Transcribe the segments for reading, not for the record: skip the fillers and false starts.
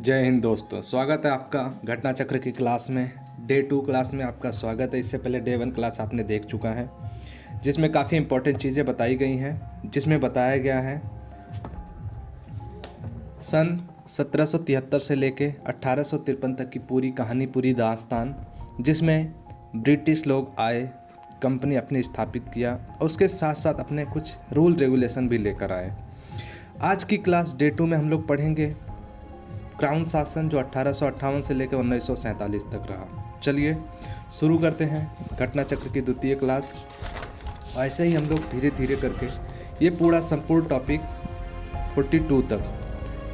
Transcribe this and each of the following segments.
जय हिंद दोस्तों, स्वागत है आपका घटना चक्र की क्लास में। डे 2 क्लास में आपका स्वागत है। इससे पहले डे 1 क्लास आपने देख चुका है, जिसमें काफ़ी इंपॉर्टेंट चीज़ें बताई गई हैं। जिसमें बताया गया है सन 1773 से लेके 1853 तक की पूरी कहानी, पूरी दास्तान, जिसमें ब्रिटिश लोग आए, कंपनी अपनी स्थापित किया और उसके साथ साथ अपने कुछ रूल रेगुलेशन भी लेकर आए। आज की क्लास डे 2 में हम लोग पढ़ेंगे क्राउन शासन, जो 1858 से लेकर 1947 तक रहा। चलिए शुरू करते हैं घटना चक्र की द्वितीय क्लास। ऐसे ही हम लोग धीरे धीरे करके ये पूरा संपूर्ण टॉपिक 42 तक,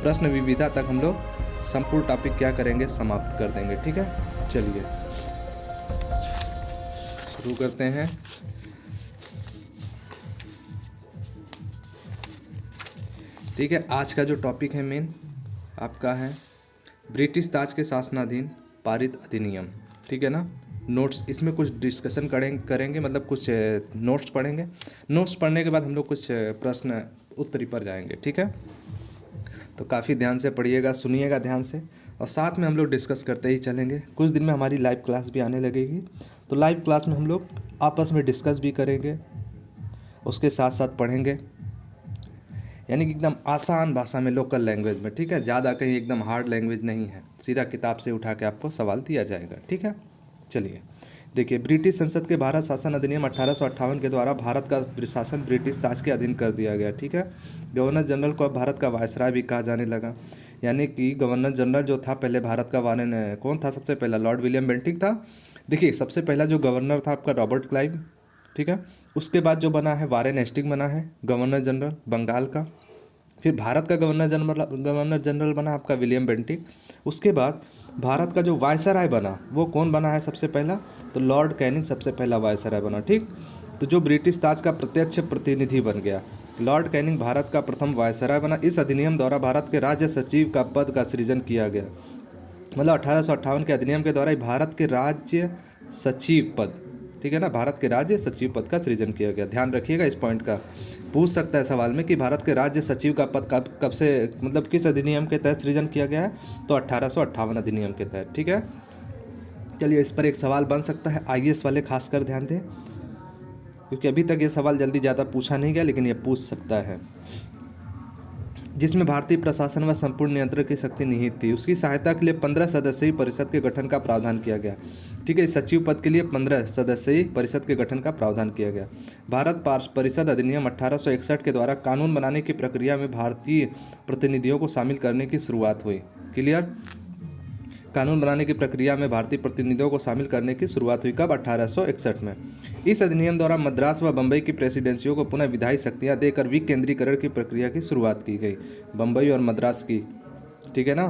प्रश्न विविधा तक हम लोग संपूर्ण टॉपिक क्या करेंगे, समाप्त कर देंगे। ठीक है, चलिए शुरू करते हैं। ठीक है, आज का जो टॉपिक है मेन आपका है ब्रिटिश ताज के शासनाधीन पारित अधिनियम। ठीक है ना। नोट्स, इसमें कुछ डिस्कशन करेंगे, मतलब कुछ नोट्स पढ़ेंगे। नोट्स पढ़ने के बाद हम लोग कुछ प्रश्न उत्तरी पर जाएंगे। ठीक है, तो काफ़ी ध्यान से पढ़िएगा, सुनिएगा ध्यान से, और साथ में हम लोग डिस्कस करते ही चलेंगे। कुछ दिन में हमारी लाइव क्लास भी आने लगेगी, तो लाइव क्लास में हम लोग आपस में डिस्कस भी करेंगे, उसके साथ साथ पढ़ेंगे, यानी कि एकदम आसान भाषा में, लोकल लैंग्वेज में। ठीक है, ज़्यादा कहीं एकदम हार्ड लैंग्वेज नहीं है, सीधा किताब से उठा के आपको सवाल दिया जाएगा। ठीक है, चलिए देखिए, ब्रिटिश संसद के भारत शासन अधिनियम 1858 के द्वारा भारत का शासन ब्रिटिश ताज के अधीन कर दिया गया। ठीक है, गवर्नर जनरल को अब भारत का वायसराय भी कहा जाने लगा। यानी कि गवर्नर जनरल जो था, पहले भारत का वायसराय कौन था? सबसे पहला लॉर्ड विलियम बेंटिक था। देखिए, सबसे पहला जो गवर्नर था आपका रॉबर्ट क्लाइव। ठीक है, उसके बाद जो बना है वारेन हेस्टिंग बना है गवर्नर जनरल बंगाल का। फिर भारत का गवर्नर जनरल बना आपका विलियम बेंटिक। उसके बाद भारत का जो वायसराय बना वो कौन बना है सबसे पहला? तो लॉर्ड कैनिंग सबसे पहला वायसराय बना। ठीक, तो जो ब्रिटिश ताज का प्रत्यक्ष प्रतिनिधि बन गया, लॉर्ड कैनिंग भारत का प्रथम वायसराय बना। इस अधिनियम द्वारा भारत के राज्य सचिव का पद का सृजन किया गया। मतलब 1858 के अधिनियम के द्वारा भारत के राज्य सचिव पद, ठीक है ना, भारत के राज्य सचिव पद का सृजन किया गया। ध्यान रखिएगा इस पॉइंट का, पूछ सकता है सवाल में कि भारत के राज्य सचिव का पद कब से, मतलब किस अधिनियम के तहत सृजन किया गया है? तो 1858 अधिनियम के तहत। ठीक है, चलिए इस पर एक सवाल बन सकता है, आईएएस वाले खासकर ध्यान दें, क्योंकि अभी तक ये सवाल जल्दी ज़्यादा पूछा नहीं गया, लेकिन ये पूछ सकता है। जिसमें भारतीय प्रशासन व संपूर्ण नियंत्रण की शक्ति निहित थी, उसकी सहायता के लिए 15 सदस्यीय परिषद के गठन का प्रावधान किया गया। ठीक है, इस सचिव पद के लिए 15 सदस्यीय परिषद के गठन का प्रावधान किया गया। भारत परिषद अधिनियम 1861 के द्वारा कानून बनाने की प्रक्रिया में भारतीय प्रतिनिधियों को शामिल करने की शुरुआत हुई। क्लियर? कानून बनाने की प्रक्रिया में भारतीय प्रतिनिधियों को शामिल करने की शुरुआत हुई कब? 1861 में। इस अधिनियम द्वारा मद्रास व बम्बई की प्रेसिडेंसियों को पुनः विधायी शक्तियां देकर विकेंद्रीकरण की प्रक्रिया की शुरुआत की गई, बम्बई और मद्रास की। ठीक है ना।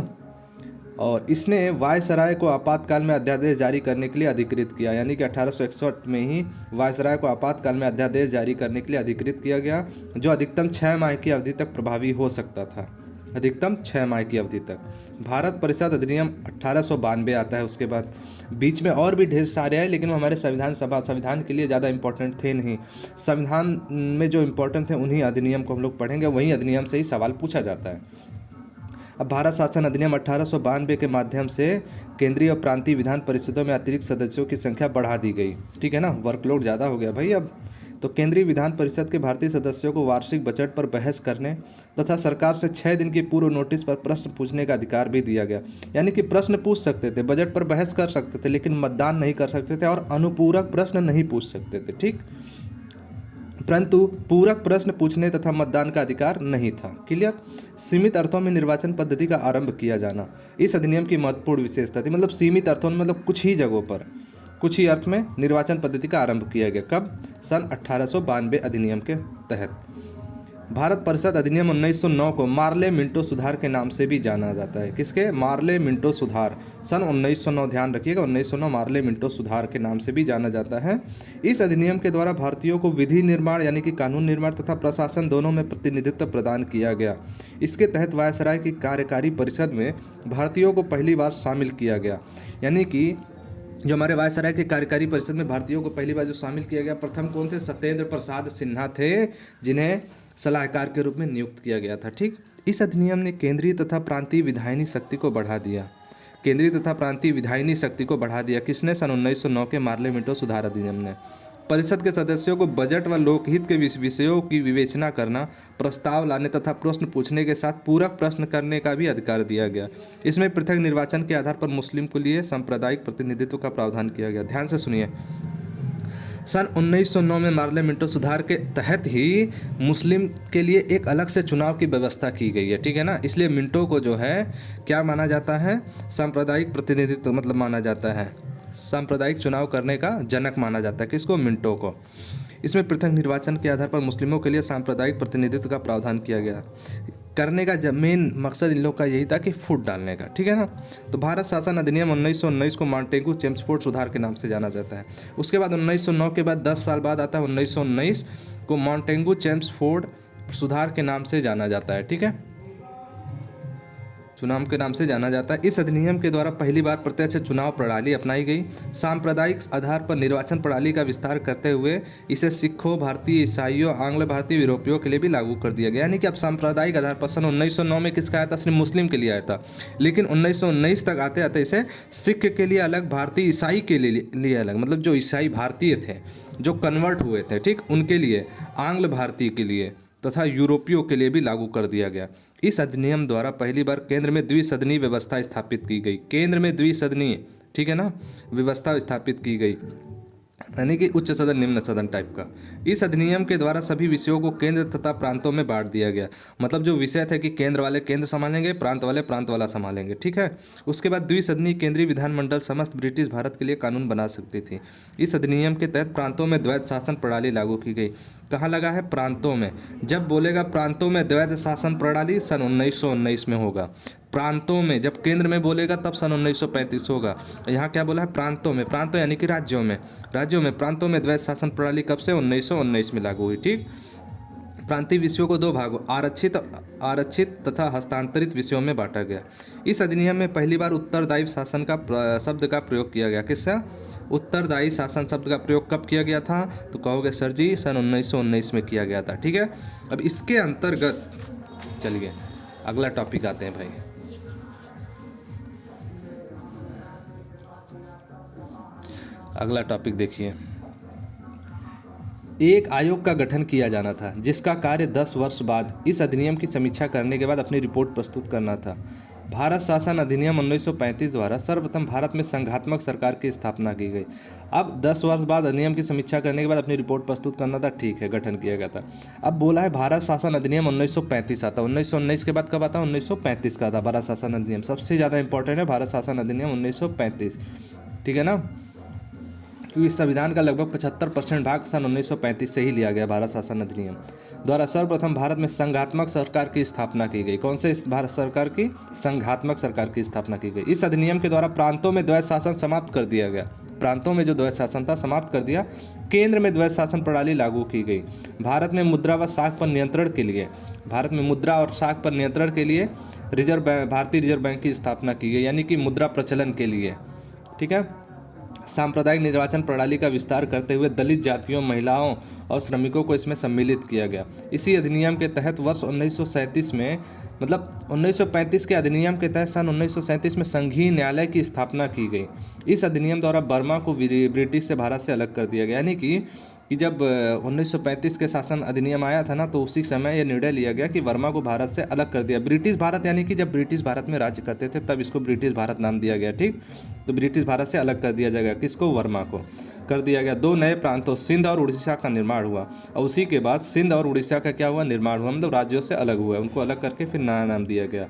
और इसने वायसराय को आपातकाल में अध्यादेश जारी करने के लिए अधिकृत किया, यानी कि 1861 में ही वायसराय को आपातकाल में अध्यादेश जारी करने के लिए अधिकृत किया गया, जो अधिकतम 6 माह की अवधि तक प्रभावी हो सकता था। अधिकतम 6 माह की अवधि तक। भारत परिषद अधिनियम 1892 आता है। उसके बाद बीच में और भी ढेर सारे हैं, लेकिन वो हमारे संविधान के लिए ज़्यादा इंपॉर्टेंट थे नहीं। संविधान में जो इंपॉर्टेंट थे उन्हीं अधिनियम को हम लोग पढ़ेंगे, वहीं अधिनियम से ही सवाल पूछा जाता है। अब भारत शासन अधिनियम 1892 के माध्यम से केंद्रीय और प्रांतीय विधान परिषदों में अतिरिक्त सदस्यों की संख्या बढ़ा दी गई। ठीक है ना, वर्कलोड ज़्यादा हो गया भाई अब। तो केंद्रीय विधान परिषद के भारतीय सदस्यों को वार्षिक बजट पर बहस करने तथा सरकार से 6 दिन की पूर्व नोटिस पर प्रश्न पूछने का अधिकार भी दिया गया। यानी कि प्रश्न पूछ सकते थे, बजट पर बहस कर सकते थे, लेकिन मतदान नहीं कर सकते थे और अनुपूरक प्रश्न नहीं पूछ सकते थे। ठीक, परंतु पूरक प्रश्न पूछने तथा मतदान का अधिकार नहीं था। क्लियर? सीमित अर्थों में निर्वाचन पद्धति का आरंभ किया जाना इस अधिनियम की महत्वपूर्ण विशेषता थी। मतलब सीमित अर्थों में, मतलब कुछ ही जगहों पर, कुछ ही अर्थ में निर्वाचन पद्धति का आरंभ किया गया। कब? सन 1892 अधिनियम के तहत। भारत परिषद अधिनियम 1909 को मार्ले मिंटो सुधार के नाम से भी जाना जाता है। किसके? मार्ले मिंटो सुधार, सन 1909, ध्यान रखिएगा 1909, मार्ले मिंटो सुधार के नाम से भी जाना जाता है। इस अधिनियम के द्वारा भारतीयों को विधि निर्माण, यानी कि कानून निर्माण तथा प्रशासन दोनों में प्रतिनिधित्व प्रदान किया गया। इसके तहत वायसराय की कार्यकारी परिषद में भारतीयों को पहली बार शामिल किया गया। यानी कि जो हमारे वायसराय के कार्यकारी परिषद में भारतीयों को पहली बार जो शामिल किया गया, प्रथम कौन थे? सत्येंद्र प्रसाद सिन्हा थे, जिन्हें सलाहकार के रूप में नियुक्त किया गया था। ठीक, इस अधिनियम ने केंद्रीय तथा प्रांतीय विधायिनी शक्ति को बढ़ा दिया। केंद्रीय तथा प्रांतीय विधायिनी शक्ति को बढ़ा दिया किसने? सन 1909 के मार्ले-मिंटो सुधार अधिनियम ने। परिषद के सदस्यों को बजट व लोकहित के विषयों की विवेचना करना, प्रस्ताव लाने तथा प्रश्न पूछने के साथ पूरक प्रश्न करने का भी अधिकार दिया गया। इसमें पृथक निर्वाचन के आधार पर मुस्लिम के लिए सांप्रदायिक प्रतिनिधित्व का प्रावधान किया गया। ध्यान से सुनिए, सन 1909 में मार्ले-मिंटो सुधार के तहत ही मुस्लिम के लिए एक अलग से चुनाव की व्यवस्था की गई है, ठीक है ना। इसलिए मिंटो को जो है क्या माना जाता है? सांप्रदायिक प्रतिनिधित्व मतलब माना जाता है, सांप्रदायिक चुनाव करने का जनक माना जाता है। किसको? मिंटो को। इसमें पृथक निर्वाचन के आधार पर मुस्लिमों के लिए सांप्रदायिक प्रतिनिधित्व का प्रावधान किया गया। करने का मेन मकसद इन लोग का यही था कि फूट डालने का, ठीक है ना। तो भारत शासन अधिनियम 1919 को मॉन्टेगू चेम्सफोर्ड सुधार के नाम से जाना जाता है। उसके बाद 1909 के बाद 10 साल बाद आता है 1919 को मॉन्टेगू चेम्सफोर्ड सुधार के नाम से जाना जाता है, ठीक है, चुनाव के नाम से जाना जाता है। इस अधिनियम के द्वारा पहली बार प्रत्यक्ष चुनाव प्रणाली अपनाई गई। सांप्रदायिक आधार पर निर्वाचन प्रणाली का विस्तार करते हुए इसे सिखों, भारतीय ईसाइयों, आंग्ल भारतीय यूरोपियों के लिए भी लागू कर दिया गया। यानी कि अब सांप्रदायिक आधार पर सन 1909 में किसका आया था? सिर्फ मुस्लिम के लिए आया था, लेकिन 1919 तक आते आते इसे सिख के लिए अलग, भारतीय ईसाई के लिए अलग, मतलब जो ईसाई भारतीय थे, जो कन्वर्ट हुए थे, ठीक, उनके लिए, आंग्ल भारतीय के लिए तथा यूरोपियों के लिए भी लागू कर दिया गया। इस अधिनियम द्वारा पहली बार केंद्र में द्विसदनीय व्यवस्था स्थापित की गई। केंद्र में द्विसदनीय, ठीक है ना, व्यवस्था स्थापित की गई, यानी कि उच्च सदन निम्न सदन टाइप का। इस अधिनियम के द्वारा सभी विषयों को केंद्र तथा प्रांतों में बांट दिया गया। मतलब जो विषय थे कि केंद्र वाले केंद्र संभालेंगे, प्रांत वाले प्रांत वाला संभालेंगे, ठीक है। उसके बाद द्विसदनीय केंद्रीय विधानमंडल समस्त ब्रिटिश भारत के लिए कानून बना सकती थी। इस अधिनियम के तहत प्रांतों में द्वैध शासन प्रणाली लागू की गई। कहाँ लगा है? प्रांतों में। जब बोलेगा प्रांतों में द्वैध शासन प्रणाली, सन 1919 में होगा। प्रांतों में, जब केंद्र में बोलेगा तब सन 1935 होगा। यहाँ क्या बोला है? प्रांतों में। प्रांतों यानी कि राज्यों में। राज्यों में, प्रांतों में द्वैध शासन प्रणाली कब से? 1919 में लागू हुई, ठीक। प्रांतीय विषयों को दो भागों, आरक्षित तथा हस्तांतरित विषयों में बांटा गया। इस अधिनियम में पहली बार उत्तरदायी शासन का शब्द का प्रयोग किया गया। किसका? उत्तरदायी शासन शब्द का प्रयोग कब किया गया था? तो कहोगे सर जी सन 1919 में किया गया था, ठीक है। अब इसके अंतर्गत चलिए अगला टॉपिक आते हैं भाई। अगला टॉपिक देखिए, एक आयोग का गठन किया जाना था जिसका कार्य 10 वर्ष बाद इस अधिनियम की समीक्षा करने के बाद अपनी रिपोर्ट प्रस्तुत करना था। भारत शासन अधिनियम 1935 द्वारा सर्वप्रथम भारत में संघात्मक सरकार की स्थापना की गई। अब 10 वर्ष बाद अधिनियम की समीक्षा करने के बाद अपनी रिपोर्ट प्रस्तुत करना था, ठीक है, गठन किया गया था। अब बोला है भारत शासन अधिनियम 1935 आता, 1919 के बाद कब आता? 1935 का आता भारत शासन अधिनियम। सबसे ज़्यादा इंपॉर्टेंट है भारत शासन अधिनियम 1935, ठीक है ना, क्योंकि संविधान का लगभग 75% भाग सन 1935 से ही लिया गया। भारत शासन अधिनियम द्वारा सर्वप्रथम भारत में संघात्मक सरकार की स्थापना की गई। कौन से भारत सरकार की? संघात्मक सरकार की स्थापना की गई। इस अधिनियम के द्वारा प्रांतों में द्वैध शासन समाप्त कर दिया गया। प्रांतों में जो द्वैध शासन था समाप्त कर दिया। केंद्र में द्वैध शासन प्रणाली लागू की गई। भारत में मुद्रा व साख पर नियंत्रण के लिए, भारत में मुद्रा और साख पर नियंत्रण के लिए भारतीय रिजर्व बैंक की स्थापना की गई, यानी कि मुद्रा प्रचलन के लिए, ठीक है। सांप्रदायिक निर्वाचन प्रणाली का विस्तार करते हुए दलित जातियों, महिलाओं और श्रमिकों को इसमें सम्मिलित किया गया। इसी अधिनियम के तहत वर्ष 1937 में, मतलब 1935 के अधिनियम के तहत सन 1937 में संघीय न्यायालय की स्थापना की गई। इस अधिनियम द्वारा बर्मा को ब्रिटिश से भारत से अलग कर दिया गया। यानी कि जब 1935 के शासन अधिनियम आया था ना, तो उसी समय यह निर्णय लिया गया कि वर्मा को भारत से अलग कर दिया। ब्रिटिश भारत, यानी कि जब ब्रिटिश भारत में राज्य करते थे तब इसको ब्रिटिश भारत नाम दिया गया, ठीक। तो ब्रिटिश भारत से अलग कर दिया जाएगा, किसको? वर्मा को कर दिया गया। 2 नए प्रांतों सिंध और उड़ीसा का निर्माण हुआ, और उसी के बाद सिंध और उड़ीसा का क्या हुआ? निर्माण हुआ, मतलब राज्यों से अलग हुआ, उनको अलग करके फिर नया नाम दिया गया।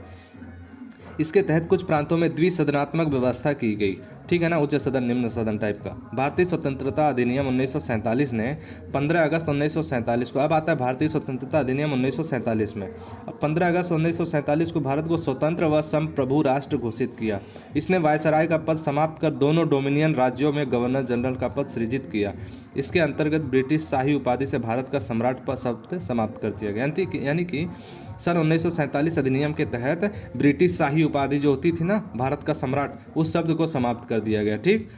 इसके तहत कुछ प्रांतों में द्विसदनात्मक व्यवस्था की गई, ठीक है ना, उच्च सदन निम्न सदन टाइप का। भारतीय स्वतंत्रता अधिनियम 1947 ने 15 अगस्त 1947 को, अब आता है भारतीय स्वतंत्रता अधिनियम 1947 में, अब 15 अगस्त 1947 को भारत को स्वतंत्र व संप्रभु राष्ट्र घोषित किया। इसने वायसराय का पद समाप्त कर दोनों डोमिनियन राज्यों में गवर्नर जनरल का पद सृजित किया। इसके अंतर्गत ब्रिटिश शाही उपाधि से भारत का सम्राट पद शब्द समाप्त कर दिया गया। यानी कि सन 1947 अधिनियम के तहत ब्रिटिश शाही उपाधि जो होती थी ना, भारत का सम्राट, उस शब्द को समाप्त कर दिया गया, ठीक।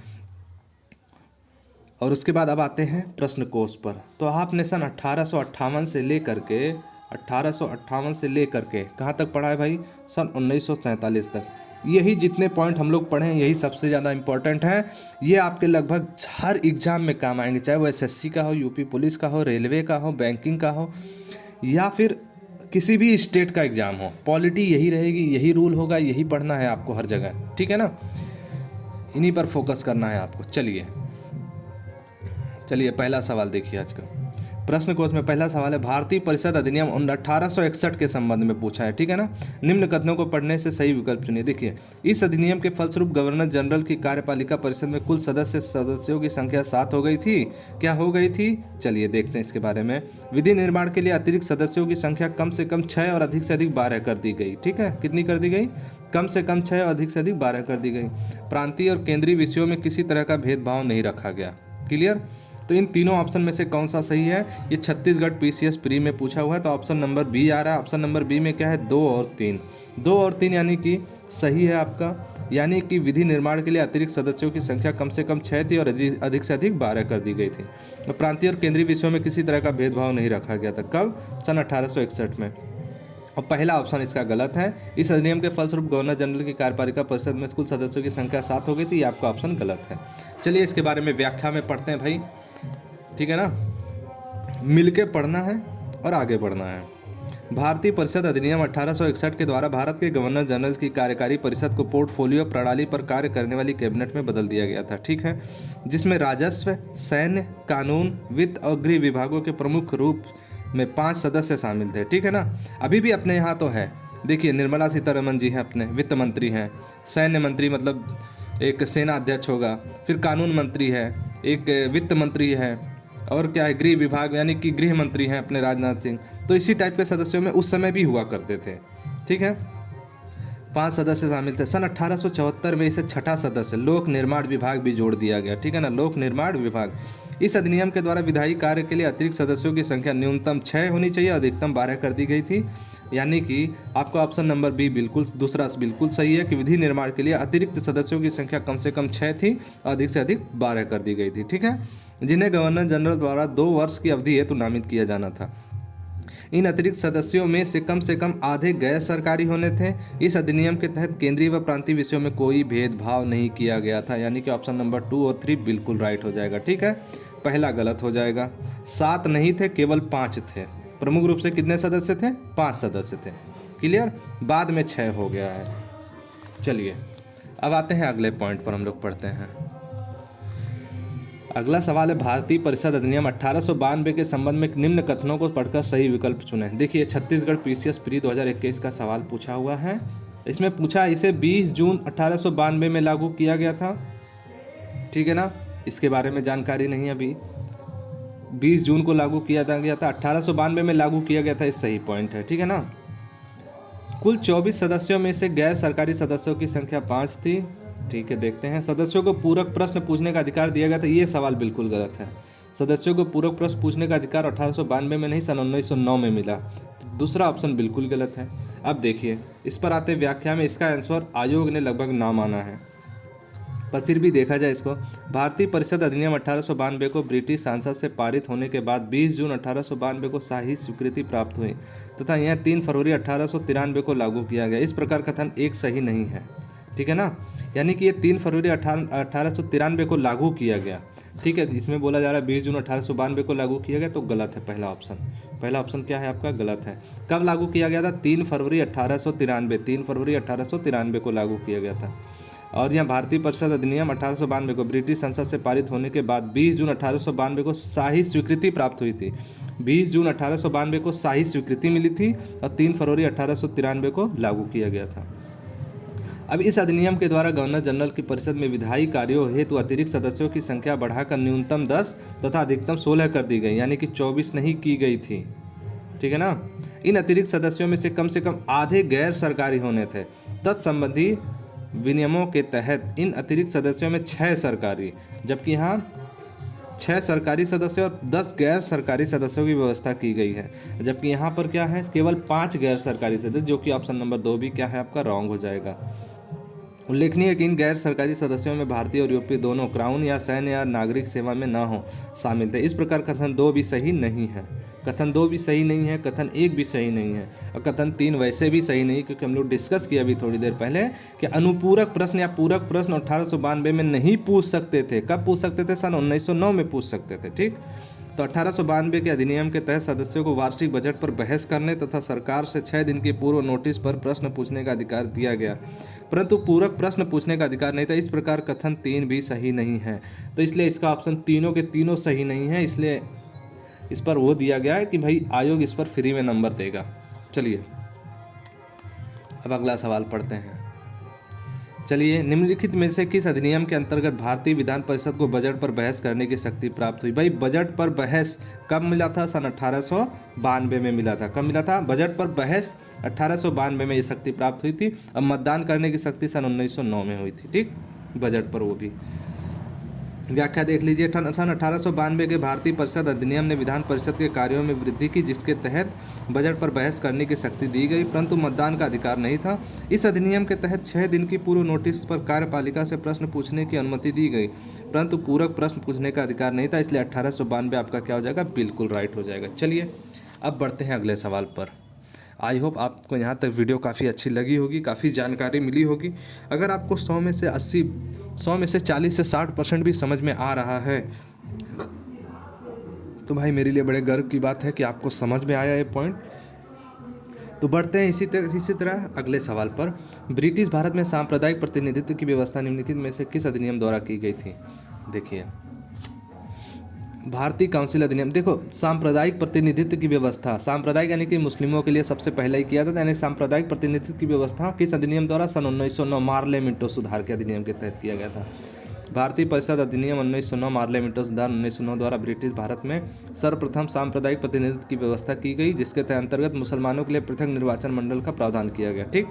और उसके बाद अब आते हैं प्रश्न कोश पर। तो आपने सन 1858 से लेकर के 1858 से लेकर के कहाँ तक पढ़ा है भाई, सन 1947 तक। यही जितने पॉइंट हम लोग पढ़े हैं यही सबसे ज़्यादा इम्पोर्टेंट है। ये आपके लगभग हर एग्ज़ाम में काम आएंगे, चाहे वो एसएससी का हो, यूपी पुलिस का हो, रेलवे का हो, बैंकिंग का हो, या फिर किसी भी स्टेट का एग्ज़ाम हो। पॉलिटी यही रहेगी, यही रूल होगा, यही पढ़ना है आपको हर जगह, ठीक है ना। इन्हीं पर फोकस करना है आपको। चलिए पहला सवाल देखिए आज का प्रश्न कोश में। पहला सवाल है, भारतीय परिषद अधिनियम 1861 के संबंध में पूछा है, ठीक है ना। निम्न कथनों को पढ़ने से सही विकल्प चुनिए। देखिए, इस अधिनियम के फलस्वरूप गवर्नर जनरल की कार्यपालिका परिषद में कुल सदस्यों की संख्या 7 हो गई थी। क्या हो गई थी, चलिए देखते हैं इसके बारे में। विधि निर्माण के लिए अतिरिक्त सदस्यों की संख्या कम से कम 6 और अधिक से अधिक 12 कर दी गई, ठीक है। कितनी कर दी गई, कम से कम 6 और अधिक से अधिक 12 कर दी गई। प्रांतीय और केंद्रीय विषयों में किसी तरह का भेदभाव नहीं रखा गया। क्लियर। तो इन तीनों ऑप्शन में से कौन सा सही है, ये छत्तीसगढ़ पीसीएस प्री में पूछा हुआ है, तो ऑप्शन नंबर बी आ रहा है। ऑप्शन नंबर बी में क्या है, 2 और 3, 2 और 3 यानी कि सही है आपका। यानी कि विधि निर्माण के लिए अतिरिक्त सदस्यों की संख्या कम से कम 6 थी और अधिक से अधिक 12 कर दी गई थी। और प्रांतीय और केंद्रीय विषयों में किसी तरह का भेदभाव नहीं रखा गया था। कब, सन 1861 में। और पहला ऑप्शन इसका गलत है। इस अधिनियम के फलस्वरूप गवर्नर जनरल की कार्यपालिका परिषद में कुल सदस्यों की संख्या 7 हो गई थी। ये आपका ऑप्शन गलत है। चलिए इसके बारे में व्याख्या में पढ़ते हैं भाई, ठीक है ना। मिलके पढ़ना है और आगे बढ़ना है। भारतीय परिषद अधिनियम 1861 के द्वारा भारत के गवर्नर जनरल की कार्यकारी परिषद को पोर्टफोलियो प्रणाली पर कार्य करने वाली कैबिनेट में बदल दिया गया था, ठीक है। जिसमें राजस्व, सैन्य, कानून, वित्त और गृह विभागों के प्रमुख रूप में 5 सदस्य शामिल थे, ठीक है ना। अभी भी अपने यहाँ तो है, देखिए निर्मला सीतारमण जी हैं, अपने वित्त मंत्री हैं। सैन्य मंत्री मतलब एक सेना अध्यक्ष होगा। फिर कानून मंत्री है, एक वित्त मंत्री है, और क्या है, गृह विभाग यानी कि गृह मंत्री हैं अपने राजनाथ सिंह। तो इसी टाइप के सदस्यों में उस समय भी हुआ करते थे, ठीक है। 5 सदस्य शामिल थे। सन 1874 में इसे 6ठा सदस्य लोक निर्माण विभाग भी जोड़ दिया गया, ठीक है ना, लोक निर्माण विभाग। इस अधिनियम के द्वारा विधायी कार्य के लिए अतिरिक्त सदस्यों की संख्या न्यूनतम 6 होनी चाहिए, अधिकतम 12 कर दी गई थी। यानी कि आपका ऑप्शन नंबर बी बिल्कुल दूसरा बिल्कुल सही है कि विधि निर्माण के लिए अतिरिक्त सदस्यों की संख्या कम से कम 6 थी, अधिक से अधिक 12 कर दी गई थी, ठीक है। जिन्हें गवर्नर जनरल द्वारा 2 वर्ष की अवधि हेतु नामित किया जाना था। इन अतिरिक्त सदस्यों में से कम आधे गैर सरकारी होने थे। इस अधिनियम के तहत केंद्रीय व प्रांतीय विषयों में कोई भेदभाव नहीं किया गया था। यानी कि ऑप्शन नंबर 2 और 3 बिल्कुल राइट हो जाएगा, ठीक है। पहला गलत हो जाएगा। 7 नहीं थे, केवल 5 थे। प्रमुख रूप से कितने सदस्य थे, 5 सदस्य थे। क्लियर। बाद में 6 हो गया है। चलिए अब आते हैं अगले पॉइंट पर, हम लोग पढ़ते हैं। अगला सवाल है, भारतीय परिषद अधिनियम 1892 के संबंध में निम्न कथनों को पढ़कर सही विकल्प चुनें। देखिए छत्तीसगढ़ पीसीएस प्री 2021 का सवाल पूछा हुआ है। इसमें पूछा इसे 20 जून 1892 में लागू किया गया था, ठीक है ना। इसके बारे में जानकारी नहीं है अभी। 20 जून को लागू किया गया था, 1892 में लागू किया गया था, इस सही पॉइंट है, ठीक है ना। कुल 24 सदस्यों में से गैर सरकारी सदस्यों की संख्या 5 थी, ठीक है। देखते हैं, सदस्यों को पूरक प्रश्न पूछने का अधिकार दिया गया था। ये सवाल बिल्कुल गलत है। सदस्यों को पूरक प्रश्न पूछने का अधिकार 1892 में नहीं, सन 1909 में मिला। तो दूसरा ऑप्शन बिल्कुल गलत है। अब देखिए इस पर आते व्याख्या में, इसका आंसर आयोग ने लगभग ना माना है, पर फिर भी देखा जाए इसको। भारतीय परिषद अधिनियम 1892 को ब्रिटिश सांसद से पारित होने के बाद 20 जून 1892 को शाही स्वीकृति प्राप्त हुई तथा यह 3 फरवरी 1893 को लागू किया गया। इस प्रकार कथन एक सही नहीं है, ठीक है ना। यानी कि ये 3 फरवरी 1893 को लागू किया गया, ठीक है। इसमें बोला जा रहा है 20 जून 1892 को लागू किया गया, तो गलत है पहला ऑप्शन। पहला ऑप्शन क्या है आपका, गलत है। कब लागू किया गया था, 3 फरवरी 1893, 3 फरवरी 1893 को लागू किया गया था। और यहाँ भारतीय परिषद अधिनियम 1892 को ब्रिटिश संसद से पारित होने के बाद 20 जून 1892 को शाही स्वीकृति प्राप्त हुई थी। 20 जून 1892 को शाही स्वीकृति मिली थी और 3 फरवरी 1893 को लागू किया गया था। अब इस अधिनियम के द्वारा गवर्नर जनरल की परिषद में विधायी कार्यों हेतु अतिरिक्त सदस्यों की संख्या बढ़ाकर न्यूनतम 10 तथा अधिकतम 16 कर दी गई, यानी कि 24 नहीं की गई थी, ठीक है ना। इन अतिरिक्त सदस्यों में से कम आधे गैर सरकारी होने थे। तत्संबंधी विनियमों के तहत इन अतिरिक्त सदस्यों में 6 सरकारी, जबकि यहाँ 6 सरकारी सदस्य और 10 गैर सरकारी सदस्यों की व्यवस्था की गई है। जबकि यहाँ पर क्या है, केवल 5 गैर सरकारी सदस्य, जो कि ऑप्शन नंबर 2 भी क्या है आपका रॉन्ग हो जाएगा। उल्लेखनीय है कि इन गैर सरकारी सदस्यों में भारतीय और यूरोपीय दोनों क्राउन या सैन्य या नागरिक सेवा में न हो शामिल थे। इस प्रकार कथन 2 भी सही नहीं है, कथन 2 भी सही नहीं है, कथन 1 भी सही नहीं है और कथन 3 वैसे भी सही नहीं, क्योंकि हम लोग डिस्कस किया अभी थोड़ी देर पहले कि अनुपूरक प्रश्न या पूरक प्रश्न 1892 में नहीं पूछ सकते थे। कब पूछ सकते थे? सन 1909 में पूछ सकते थे। ठीक, तो 1892 के अधिनियम के तहत सदस्यों को वार्षिक बजट पर बहस करने तथा सरकार से 6 दिन की पूर्व नोटिस पर प्रश्न पूछने का अधिकार दिया गया, परंतु पूरक प्रश्न पूछने का अधिकार नहीं था। इस प्रकार कथन 3 भी सही नहीं है, तो इसलिए इसका ऑप्शन तीनों के तीनों सही नहीं है। इसलिए इस पर वो दिया गया है कि भाई आयोग इस पर फ्री में नंबर देगा। चलिए अब अगला सवाल पढ़ते हैं। चलिए, निम्नलिखित में से किस अधिनियम के अंतर्गत भारतीय विधान परिषद को बजट पर बहस करने की शक्ति प्राप्त हुई? भाई बजट पर बहस कब मिला था? सन 1892 में मिला था। कब मिला था? बजट पर बहस 1892 में ये शक्ति प्राप्त हुई थी। अब मतदान करने की शक्ति सन 1909 में हुई थी। ठीक, बजट पर वो भी। व्याख्या देख लीजिए। सन 1892 के भारतीय परिषद अधिनियम ने विधान परिषद के कार्यों में वृद्धि की, जिसके तहत बजट पर बहस करने की शक्ति दी गई, परंतु मतदान का अधिकार नहीं था। इस अधिनियम के तहत 6 दिन की पूर्व नोटिस पर कार्यपालिका से प्रश्न पूछने की अनुमति दी गई, परंतु पूरक प्रश्न पूछने का अधिकार नहीं था। इसलिए 1892 आपका क्या हो जाएगा? बिल्कुल राइट हो जाएगा। चलिए अब बढ़ते हैं अगले सवाल पर। आई होप आपको यहाँ तक वीडियो काफ़ी अच्छी लगी होगी, काफ़ी जानकारी मिली होगी। अगर आपको 100 में से 40 से 60% भी समझ में आ रहा है तो भाई मेरे लिए बड़े गर्व की बात है कि आपको समझ में आया ये पॉइंट। तो बढ़ते हैं इसी तरह अगले सवाल पर। ब्रिटिश भारत में सांप्रदायिक प्रतिनिधित्व की व्यवस्था निम्नलिखित में से किस अधिनियम द्वारा की गई थी? देखिए, भारतीय काउंसिल अधिनियम। देखो, सांप्रदायिक प्रतिनिधित्व की व्यवस्था, सांप्रदायिक यानी कि मुस्लिमों के लिए सबसे पहले ही किया था, यानी सांप्रदायिक प्रतिनिधित्व की व्यवस्था किस अधिनियम द्वारा? सन 1909 मार्ले मिंटो सुधार के अधिनियम के तहत किया गया था। भारतीय परिषद अधिनियम 1909 मार्ले मिंटो सुधार 1909 द्वारा ब्रिटिश भारत में सर्वप्रथम सांप्रदायिक प्रतिनिधित्व की व्यवस्था की गई, जिसके अंतर्गत मुसलमानों के लिए पृथक निर्वाचन मंडल का प्रावधान किया गया। ठीक,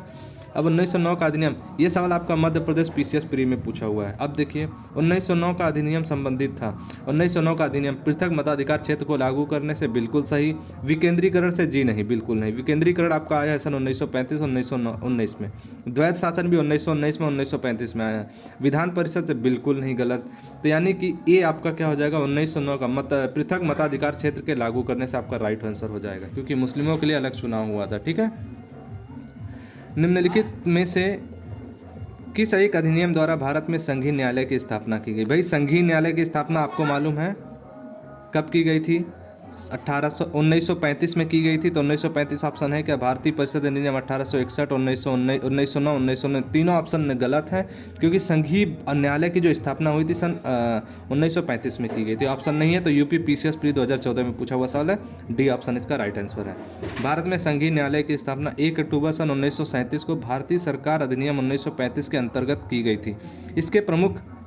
अब 1909 का अधिनियम, ये सवाल आपका मध्य प्रदेश पीसीएस प्री में पूछा हुआ है। अब देखिए, 1909 का अधिनियम संबंधित था। 1909 का अधिनियम पृथक मताधिकार क्षेत्र को लागू करने से बिल्कुल सही, विकेंद्रीकरण से जी नहीं, बिल्कुल नहीं। विकेंद्रीकरण आपका आया है सन 1935 1919 में। द्वैत शासन भी 1919 में 1935 में आया है। विधान परिषद से बिल्कुल नहीं, गलत। तो यानी कि ये आपका क्या हो जाएगा? 1909 का पृथक मताधिकार क्षेत्र के लागू करने से आपका राइट आंसर हो जाएगा, क्योंकि मुस्लिमों के लिए अलग चुनाव हुआ था। ठीक है, निम्नलिखित में से किस एक अधिनियम द्वारा भारत में संघीय न्यायालय की स्थापना की गई? भाई संघीय न्यायालय की स्थापना आपको मालूम है कब की गई थी? 1935 में की गई थी। तो 1935 ऑप्शन है क्या? भारतीय परिषद अधिनियम 1861, 1909, 1909 तीनों ऑप्शन गलत है, क्योंकि संघीय न्यायालय की जो स्थापना हुई थी सन 1935 में की गई थी। ऑप्शन नहीं है, तो यूपी पीसीएस प्री 2014 में पूछा हुआ सवाल है। डी ऑप्शन इसका राइट आंसर है। भारत में संघीय न्यायालय की स्थापना 1 अक्टूबर सन 1937 को भारतीय सरकार अधिनियम 1935 के अंतर्गत की गई थी।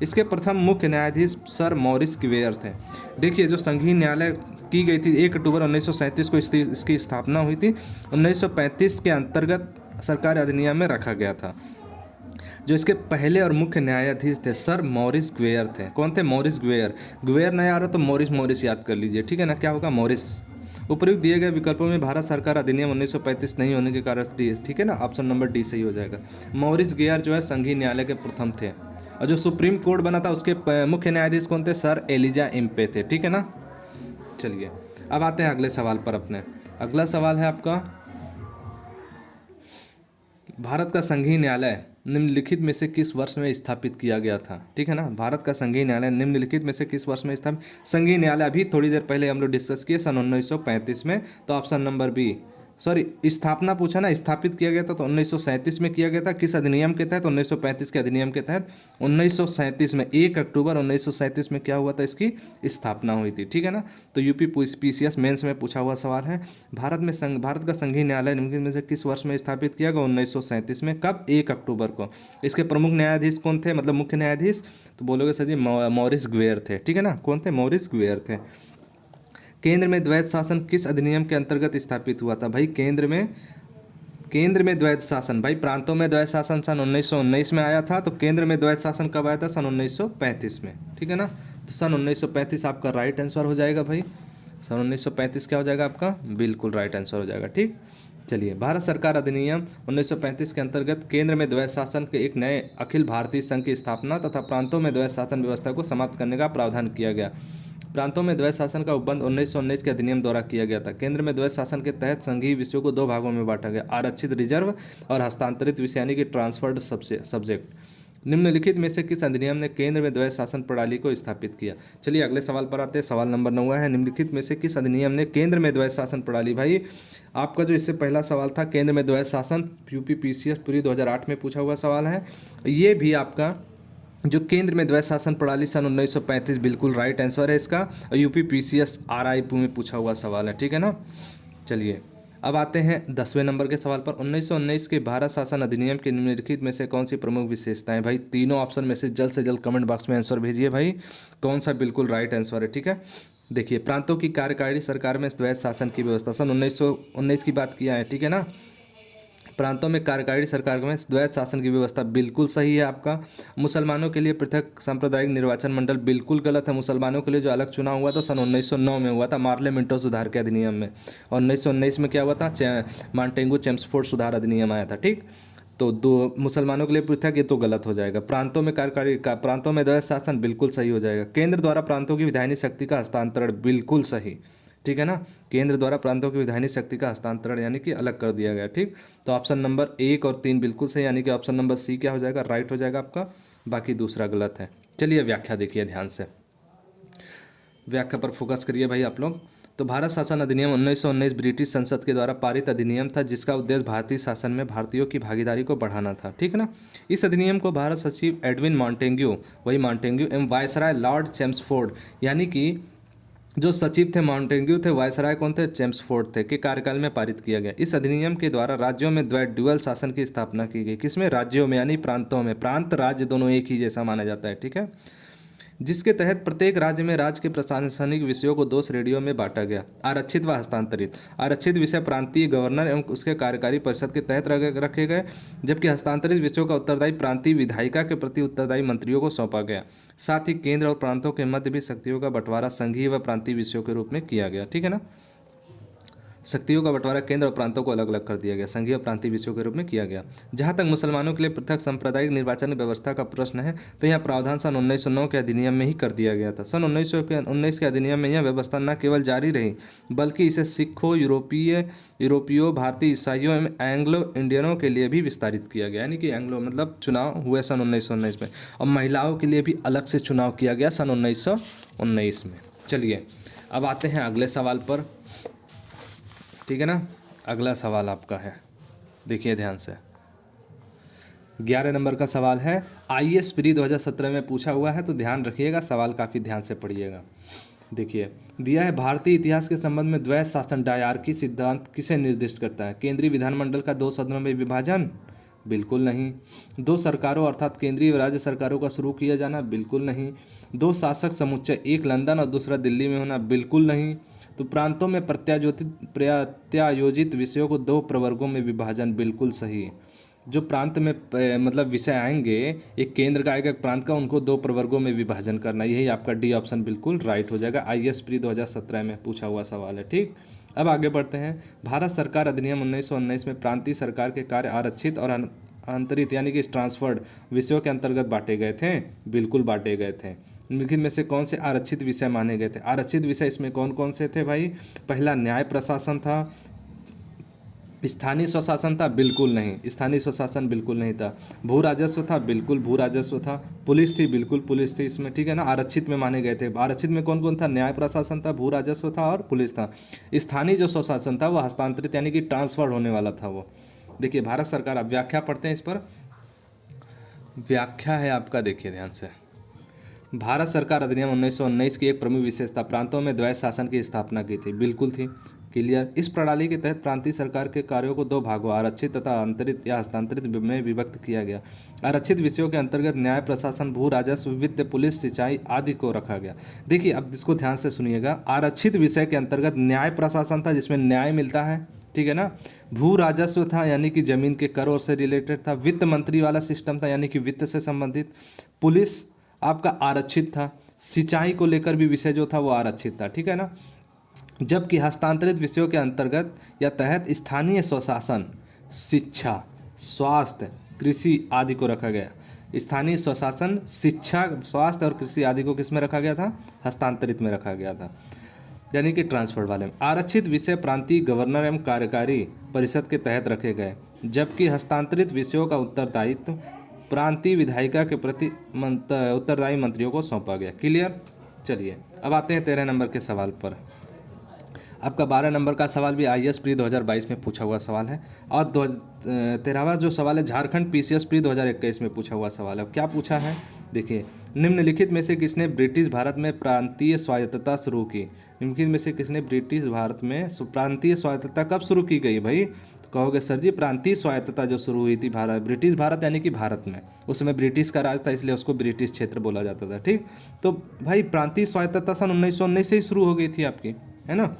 इसके प्रथम मुख्य न्यायाधीश सर मॉरिस क्वेयर थे। देखिए, जो संघीय न्यायालय की गई थी 1 अक्टूबर 1937 को इसकी स्थापना हुई थी। 1935 के अंतर्गत सरकार अधिनियम में रखा गया था। जो इसके पहले और मुख्य न्यायाधीश थे सर मॉरिस ग्वेयर थे। कौन थे? मॉरिस ग्वेयर। ग्वेयर नहीं आ रहा तो मॉरिस याद कर लीजिए। ठीक है ना, क्या होगा? मॉरिस। उपयुक्त दिए गए विकल्पों में भारत सरकार अधिनियम 1935 नहीं होने के कारण डी, ठीक है ना, ऑप्शन नंबर डी सही हो जाएगा। मॉरिस ग्वेयर जो है संघीय न्यायालय के प्रथम थे, और जो सुप्रीम कोर्ट बना था उसके मुख्य न्यायाधीश कौन थे? सर एलिजा इम्पे थे। ठीक है ना। चलिए अब आते हैं अगले सवाल पर अपने। अगला सवाल है आपका, भारत का संघीय न्यायालय निम्नलिखित में से किस वर्ष में स्थापित किया गया था? ठीक है ना, भारत का संघीय न्यायालय निम्नलिखित में से किस वर्ष में स्थापित? संघीय न्यायालय अभी थोड़ी देर पहले हम लोग डिस्कस किए, सन 1935 में। तो ऑप्शन नंबर बी, सॉरी स्थापना पूछा ना, स्थापित किया गया था तो 1937 में किया गया था। किस अधिनियम के तहत? 1935 के अधिनियम के तहत 1937 में 1 अक्टूबर 1937 में क्या हुआ था? इसकी स्थापना हुई थी। ठीक है ना। तो यूपी पीसीएस मेंस में पूछा हुआ सवाल है, भारत का संघीय न्यायालय निम्नलिखित में से किस वर्ष में स्थापित किया गया? 1937 में। कब? 1 अक्टूबर को। इसके प्रमुख न्यायाधीश कौन थे, मतलब मुख्य न्यायाधीश? तो बोलोगे सर जी मॉरिस ग्वेयर थे। ठीक है ना, कौन थे? मॉरिस ग्वेयर थे। केंद्र में द्वैत शासन किस अधिनियम के अंतर्गत स्थापित हुआ था? भाई केंद्र में द्वैत शासन, भाई प्रांतों में द्वैत शासन सन 1919 में आया था। तो केंद्र में द्वैत शासन कब आया था? सन 1935 में। ठीक है ना, तो सन 1935 आपका राइट आंसर हो जाएगा। भाई सन 1935 क्या हो जाएगा आपका? बिल्कुल राइट आंसर हो जाएगा। ठीक, चलिए, भारत सरकार अधिनियम 1935 के अंतर्गत केंद्र में द्वैत शासन के एक नए अखिल भारतीय संघ की स्थापना तथा प्रांतों में द्वैत शासन व्यवस्था को समाप्त करने का प्रावधान किया गया। प्रांतों में द्वैत शासन का उपबंध 1919 के अधिनियम द्वारा किया गया था। केंद्र में द्वैत शासन के तहत संघीय विषयों को दो भागों में बांटा गया, आरक्षित रिजर्व और हस्तांतरित विषय यानी कि ट्रांसफर्ड सब्जेक्ट। निम्नलिखित में से किस अधिनियम ने केंद्र में द्वैत शासन प्रणाली को स्थापित किया? चलिए अगले सवाल पर आते हैं। सवाल नंबर 9 है, निम्नलिखित में से किस अधिनियम ने केंद्र में द्वैत शासन प्रणाली। भाई आपका जो इससे पहला सवाल था केंद्र में द्वैत शासन, यूपीपीसीएस पूरी 2008 में पूछा हुआ सवाल है। ये भी आपका जो केंद्र में द्वैत शासन प्रणाली सन 1935 बिल्कुल राइट आंसर है इसका। यूपीपीसीएस आरआई में पूछा हुआ सवाल है, ठीक है ना। चलिए अब आते हैं 10वें नंबर के सवाल पर। 1919 के भारत शासन अधिनियम के निम्नलिखित में से कौन सी प्रमुख विशेषताएं? भाई तीनों ऑप्शन में से जल्द से जल्द कमेंट बॉक्स में आंसर भेजिए भाई, कौन सा बिल्कुल राइट आंसर है, ठीक है। देखिए, प्रांतों की कार्यकारिणी सरकार में द्वैत शासन की व्यवस्था, सन 1919 की बात किया है, ठीक है ना। प्रांतों में कार्यकारिणी सरकार में द्वैत शासन की व्यवस्था बिल्कुल सही है आपका। मुसलमानों के लिए पृथक सांप्रदायिक निर्वाचन मंडल बिल्कुल गलत है। मुसलमानों के लिए जो अलग चुनाव हुआ था सन 1909 में हुआ था, मार्ले मिंटो सुधार के अधिनियम में। और 1919 में क्या हुआ था? मॉन्टेगू चेम्सफोर्ड सुधार अधिनियम आया था, ठीक। तो दो मुसलमानों के लिए पृथक, ये तो गलत हो जाएगा। प्रांतों में प्रांतों में द्वैत शासन बिल्कुल सही हो जाएगा। केंद्र द्वारा प्रांतों की विधायी शक्ति का हस्तांतरण बिल्कुल सही, ठीक है ना। केंद्र द्वारा प्रांतों की विधायी शक्ति का हस्तांतरण यानी कि अलग कर दिया गया, ठीक। तो ऑप्शन नंबर 1 और 3 बिल्कुल सही, यानी कि ऑप्शन नंबर सी क्या हो जाएगा? राइट हो जाएगा आपका, बाकी दूसरा गलत है। चलिए व्याख्या देखिए ध्यान से, व्याख्या पर फोकस करिए भाई आप लोग। तो भारत शासन अधिनियम 1919 ब्रिटिश संसद के द्वारा पारित अधिनियम था, जिसका उद्देश्य भारतीय शासन में भारतीयों की भागीदारी को बढ़ाना था, ठीक है ना। इस अधिनियम को भारत सचिव एडविन मॉन्टेग्यू, वही मॉन्टेग्यू एवं वायसराय लॉर्ड चेम्सफोर्ड, यानी कि जो सचिव थे मॉन्टेग्यू थे, वायसराय कौन थे? चेम्सफोर्ड थे, के कार्यकाल में पारित किया गया। इस अधिनियम के द्वारा राज्यों में ड्यूअल शासन की स्थापना की गई। किसमें? राज्यों में, यानी प्रांतों में। प्रांत राज्य दोनों एक ही जैसा माना जाता है, ठीक है। जिसके तहत प्रत्येक राज्य में राज्य के प्रशासनिक विषयों को 2 श्रेणियों में बांटा गया, आरक्षित व हस्तांतरित। आरक्षित विषय प्रांतीय गवर्नर एवं उसके कार्यकारी परिषद के तहत रखे गए, जबकि हस्तांतरित विषयों का उत्तरदायी प्रांतीय विधायिका के प्रति उत्तरदायी मंत्रियों को सौंपा गया। साथ ही केंद्र और प्रांतों के मध्य भी शक्तियों का बंटवारा संघीय व प्रांतीय विषयों के रूप में किया गया, ठीक है ना। शक्तियों का बंटवारा केंद्र और प्रांतों को अलग अलग कर दिया गया, संघीय और प्रांतीय विषयों के रूप में किया गया। जहां तक मुसलमानों के लिए पृथक सांप्रदायिक निर्वाचन व्यवस्था का प्रश्न है, तो यह प्रावधान सन 1909 के अधिनियम में ही कर दिया गया था। सन 1919 के अधिनियम में यह व्यवस्था न केवल जारी रही, बल्कि इसे सिखों, यूरोपियों, भारतीय ईसाइयों एवं एंग्लो इंडियनों के लिए भी विस्तारित किया गया, यानी कि एंग्लो मतलब चुनाव हुए सन 1919 में। और महिलाओं के लिए भी अलग से चुनाव किया गया सन 1919 में। चलिए अब आते हैं अगले सवाल पर, ठीक है ना। अगला सवाल आपका है, देखिए ध्यान से, 11 नंबर का सवाल है। आईएएस प्री 2017 में पूछा हुआ है, तो ध्यान रखिएगा, सवाल काफ़ी ध्यान से पढ़िएगा। देखिए दिया है, भारतीय इतिहास के संबंध में द्वैत शासन डायरकी सिद्धांत किसे निर्दिष्ट करता है? केंद्रीय विधानमंडल का 2 सदनों में विभाजन? बिल्कुल नहीं। 2 सरकारों अर्थात केंद्रीय व राज्य सरकारों का शुरू किया जाना? बिल्कुल नहीं। 2 शासक समुच्चय, एक लंदन और दूसरा दिल्ली में होना? बिल्कुल नहीं। तो प्रांतों में प्रत्यायोजित विषयों को 2 प्रवर्गों में विभाजन? बिल्कुल सही। जो प्रांत में मतलब विषय आएंगे, एक केंद्र का आएगा एक प्रांत का, उनको 2 प्रवर्गों में विभाजन करना, यही आपका डी ऑप्शन बिल्कुल राइट हो जाएगा। आईएएस प्री 2017 में पूछा हुआ सवाल है, ठीक। अब आगे बढ़ते हैं। भारत सरकार अधिनियम 1919 में प्रांतीय सरकार के कार्य आरक्षित और अंतरित यानी कि ट्रांसफर्ड विषयों के अंतर्गत बांटे गए थे? बिल्कुल बांटे गए थे। निम्नलिखित में से कौन से आरक्षित विषय माने गए थे? आरक्षित विषय इसमें कौन कौन से थे भाई? पहला न्याय प्रशासन था, स्थानीय स्वशासन था? बिल्कुल नहीं, स्थानीय स्वशासन बिल्कुल नहीं था। भू राजस्व था? बिल्कुल भू राजस्व था। पुलिस थी? बिल्कुल पुलिस थी इसमें, ठीक है ना। आरक्षित में माने गए थे। आरक्षित में कौन कौन था? न्याय प्रशासन था, भू राजस्व था और पुलिस था। स्थानीय जो स्वशासन था वो हस्तांतरित यानी कि ट्रांसफर होने वाला था वो। देखिए भारत सरकार, अब व्याख्या पढ़ते हैं इस पर, व्याख्या है आपका, देखिए ध्यान से। भारत सरकार अधिनियम 1919 की एक प्रमुख विशेषता प्रांतों में द्वैत शासन की स्थापना की थी? बिल्कुल थी, क्लियर। इस प्रणाली के तहत प्रांतीय सरकार के कार्यों को 2 भागों, आरक्षित तथा अंतरित या हस्तांतरित में विभक्त किया गया। आरक्षित विषयों के अंतर्गत न्याय प्रशासन, भू राजस्व, वित्त, पुलिस, सिंचाई आदि को रखा गया। देखिए अब इसको ध्यान से सुनिएगा। आरक्षित विषय के अंतर्गत न्याय प्रशासन था, जिसमें न्याय मिलता है, ठीक है ना। भू राजस्व था, यानी कि जमीन के कर और से रिलेटेड था। वित्त मंत्री वाला सिस्टम था, यानी कि वित्त से संबंधित। पुलिस आपका आरक्षित था। सिंचाई को लेकर भी विषय जो था वो आरक्षित था, ठीक है ना। जबकि हस्तांतरित विषयों के अंतर्गत या तहत स्थानीय स्वशासन, शिक्षा, स्वास्थ्य, कृषि आदि को रखा गया। स्थानीय स्वशासन, शिक्षा, स्वास्थ्य और कृषि आदि को किस में रखा गया था? हस्तांतरित में रखा गया था, यानी कि ट्रांसफर वाले में। आरक्षित विषय प्रांतीय गवर्नर एवं कार्यकारी परिषद के तहत रखे गए, जबकि हस्तांतरित विषयों का उत्तरदायित्व प्रांतीय विधायिका के प्रति उत्तरदायी मंत्रियों को सौंपा गया। क्लियर? चलिए अब आते हैं 13 नंबर के सवाल पर। आपका 12 नंबर का सवाल भी IAS प्री 2022 में पूछा हुआ सवाल है, और 13वां जो सवाल है झारखंड PCS प्री 2021 में पूछा हुआ सवाल है। क्या पूछा है? देखिए, निम्नलिखित में से किसने ब्रिटिश भारत में प्रांतीय स्वायत्तता शुरू की? निम्नलिखित में से किसने ब्रिटिश भारत में प्रांतीय स्वायत्तता कब शुरू की गई भाई? तो कहोगे सर जी प्रांतीय स्वायत्तता जो शुरू हुई थी भारत, ब्रिटिश भारत यानी कि भारत में, उस समय ब्रिटिश का राज था इसलिए उसको ब्रिटिश क्षेत्र बोला जाता था। ठीक, तो भाई प्रांतीय स्वायत्तता सन 1919 से ही शुरू हो गई थी आपकी, है ना?